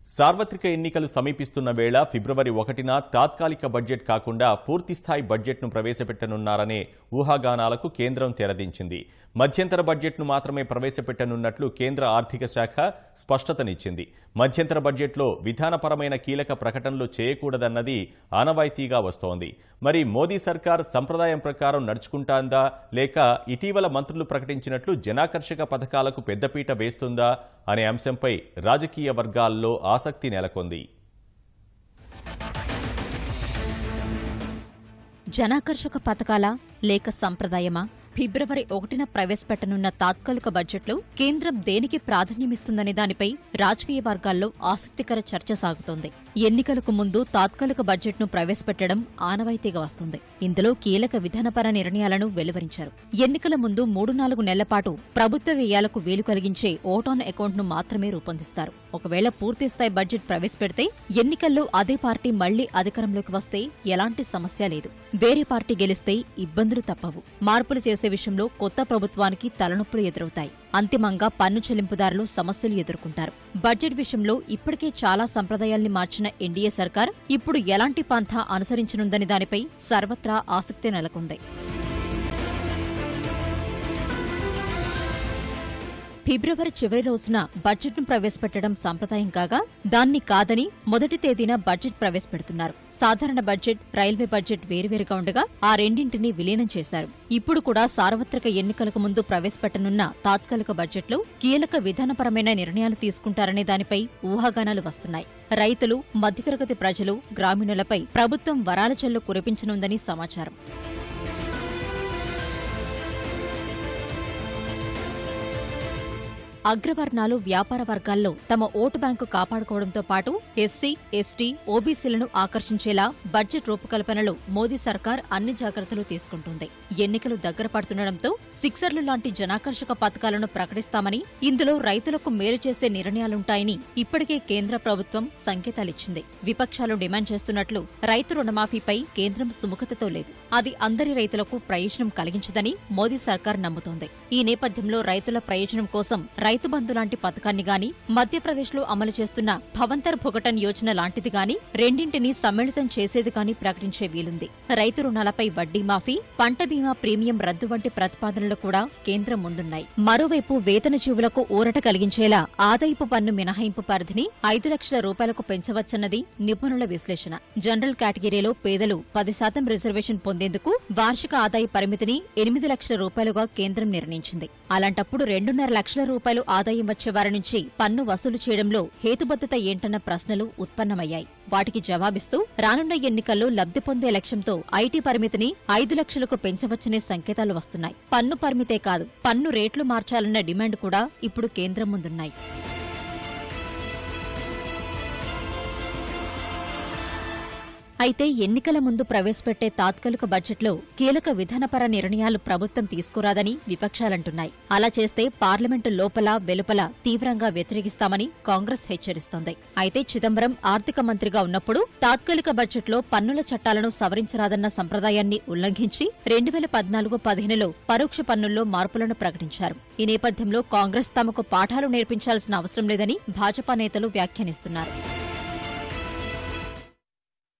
సార్వత్రిక ఎన్నికలు సమీపిస్తున్న వేళ ఫిబ్రవరి 1న తాత్కాలిక బడ్జెట్ కాకుండా పూర్తిస్థాయి బడ్జెట్ను ప్రవేశపెట్టనున్నారనే ఊహాగానాలకు కేంద్రం తెరదించింది. మధ్యంతర బడ్జెట్ను మాత్రమే ప్రవేశపెట్టనున్నట్లు కేంద్ర ఆర్థిక శాఖ స్పష్టతనిచ్చింది. మధ్యంతర బడ్జెట్లో విధానపరమైన కీలక ప్రకటనలు చేయకూడదన్నది ఆనవాయితీగా వస్తోంది. మరి మోదీ సర్కార్ సంప్రదాయం ప్రకారం నడుచుకుంటాందా లేక ఇటీవల మంత్రులు ప్రకటించినట్లు జనాకర్షక పథకాలకు పెద్దపీట వేస్తుందా అనే అంశంపై రాజకీయ వర్గాల్లో ఆసక్తి నెలకొంది. జనాకర్షక పథకాలా లేక సంప్రదాయమా? ఫిబ్రవరి 1న ప్రవేశపెట్టనున్న తాత్కాలిక బడ్జెట్లో కేంద్రం దేనికి ప్రాధాన్యమిస్తుందనే దానిపై రాజకీయ వర్గాల్లో ఆసక్తికర చర్చ సాగుతోంది. ఎన్నికలకు ముందు తాత్కాలిక బడ్జెట్ను ప్రవేశపెట్టడం ఆనవాయితీగా వస్తుంది. ఇందులో కీలక విధానపర నిర్ణయాలను వెలువరించారు. ఎన్నికల ముందు 3-4 నెలల పాటు ప్రభుత్వ వ్యయాలకు వీలు కలిగించే ఓట్ ఆన్ అకౌంట్ను మాత్రమే రూపొందిస్తారు. ఒకవేళ పూర్తిస్థాయి బడ్జెట్ ప్రవేశపెడితే ఎన్నికల్లో అదే పార్టీ మళ్లీ అధికారంలోకి వస్తే ఎలాంటి సమస్య లేదు. వేరే పార్టీ గెలిస్తే ఇబ్బందులు తప్పవు. మార్పులు చేసే విషయంలో కొత్త ప్రభుత్వానికి తలనొప్పులు ఎదురవుతాయి. అంతిమంగా పన్ను చెల్లింపుదారులు సమస్యలు ఎదుర్కొంటారు. బడ్జెట్ విషయంలో ఇప్పటికే చాలా సంప్రదాయాల్ని మార్చిన ఎన్డీఏ సర్కార్ ఇప్పుడు ఎలాంటి పంథా అనుసరించనుందనే దానిపై సర్వత్రా ఆసక్తి నెలకొంది. ఫిబ్రవరి చివరి రోజున బడ్జెట్ను ప్రవేశపెట్టడం సంప్రదాయం కాగా దాన్ని కాదని మొదటి తేదీన బడ్జెట్ ప్రవేశపెడుతున్నారు. సాధారణ బడ్జెట్, రైల్వే బడ్జెట్ వేరువేరుగా ఉండగా ఆ రెండింటినీ విలీనం చేశారు. ఇప్పుడు కూడా సార్వత్రిక ఎన్నికలకు ముందు ప్రవేశపెట్టనున్న తాత్కాలిక బడ్జెట్లో కీలక విధానపరమైన నిర్ణయాలు తీసుకుంటారనే దానిపై ఊహాగానాలు వస్తున్నాయి. రైతులు, మధ్యతరగతి ప్రజలు, గ్రామీణులపై ప్రభుత్వం వరాల జల్లు కురిపించనుందని సమాచారం. అగ్రవర్ణాలు, వ్యాపార వర్గాల్లో తమ ఓటు బ్యాంకు కాపాడుకోవడంతో పాటు ఎస్సీ, ఎస్టీ, ఓబీసీలను ఆకర్షించేలా బడ్జెట్ రూపకల్పనలో మోదీ సర్కార్ అన్ని జాగ్రత్తలు తీసుకుంటోంది. ఎన్నికలు దగ్గర పడుతుండటంతో సిక్సర్లు లాంటి జనాకర్షక పథకాలను ప్రకటిస్తామని, ఇందులో రైతులకు మేలు చేసే నిర్ణయాలుంటాయని ఇప్పటికే కేంద్ర ప్రభుత్వం సంకేతాలిచ్చింది. విపక్షాలు డిమాండ్ చేస్తున్నట్లు రైతు రుణమాఫీపై కేంద్రం సుముఖతతో లేదు. అది అందరి రైతులకు ప్రయోజనం కలిగించదని మోదీ సర్కార్ నమ్ముతోంది. ఈ నేపథ్యంలో రైతుల ప్రయోజనం కోసం రైతు బంధు లాంటి పథకాన్ని గాని, మధ్యప్రదేశ్లో అమలు చేస్తున్న భవంతర్ భుగటన్ యోజన లాంటిది గాని, రెండింటినీ సమ్మిళితం చేసేది గాని ప్రకటించే వీలుంది. రైతు రుణాలపై వడ్డీ మాఫీ, పంట బీమా ప్రీమియం రద్దు వంటి ప్రతిపాదనలు కూడా కేంద్రం ముందున్నాయి. మరోవైపు వేతన జీవులకు ఊరట కలిగించేలా ఆదాయపు పన్ను మినహాయింపు పరిధిని 5 లక్షల రూపాయలకు పెంచవచ్చన్నది నిపుణుల విశ్లేషణ. జనరల్ కేటగిరీలో పేదలు 10% రిజర్వేషన్ పొందేందుకు వార్షిక ఆదాయ పరిమితిని 8 లక్షల రూపాయలుగా కేంద్రం నిర్ణయించింది. అలాంటప్పుడు 2.5 లక్షల రూపాయలు ఆదాయం వచ్చే వారి నుంచి పన్ను వసూలు చేయడంలో హేతుబద్ధత ఏంటన్న ప్రశ్నలు ఉత్పన్నమయ్యాయి. వాటికి జవాబిస్తూ రానున్న ఎన్నికల్లో లబ్ధి పొందే లక్ష్యంతో ఐటీ పరిమితిని 5 లక్షలకు పెంచవచ్చనే సంకేతాలు వస్తున్నాయి. పన్ను పరిమితే కాదు, పన్ను రేట్లు మార్చాలన్న డిమాండ్ కూడా ఇప్పుడు కేంద్రం ముందున్నాయి. అయితే ఎన్నికల ముందు ప్రవేశపెట్టే తాత్కాలిక బడ్జెట్లో కీలక విధానపర నిర్ణయాలు ప్రభుత్వం తీసుకురాదని విపక్షాలంటున్నాయి. అలా చేస్తే పార్లమెంటు లోపల వెలుపల తీవ్రంగా వ్యతిరేకిస్తామని కాంగ్రెస్ హెచ్చరిస్తోంది. అయితే చిదంబరం ఆర్థిక మంత్రిగా ఉన్నప్పుడు తాత్కాలిక బడ్జెట్లో పన్నుల చట్టాలను సవరించరాదన్న సంప్రదాయాన్ని ఉల్లంఘించి 2014-15లో పరోక్ష పన్నుల్లో మార్పులను ప్రకటించారు. ఈ నేపథ్యంలో కాంగ్రెస్ తమకు పాఠాలు నేర్పించాల్సిన అవసరం లేదని భాజపా నేతలు వ్యాఖ్యానిస్తున్నారు.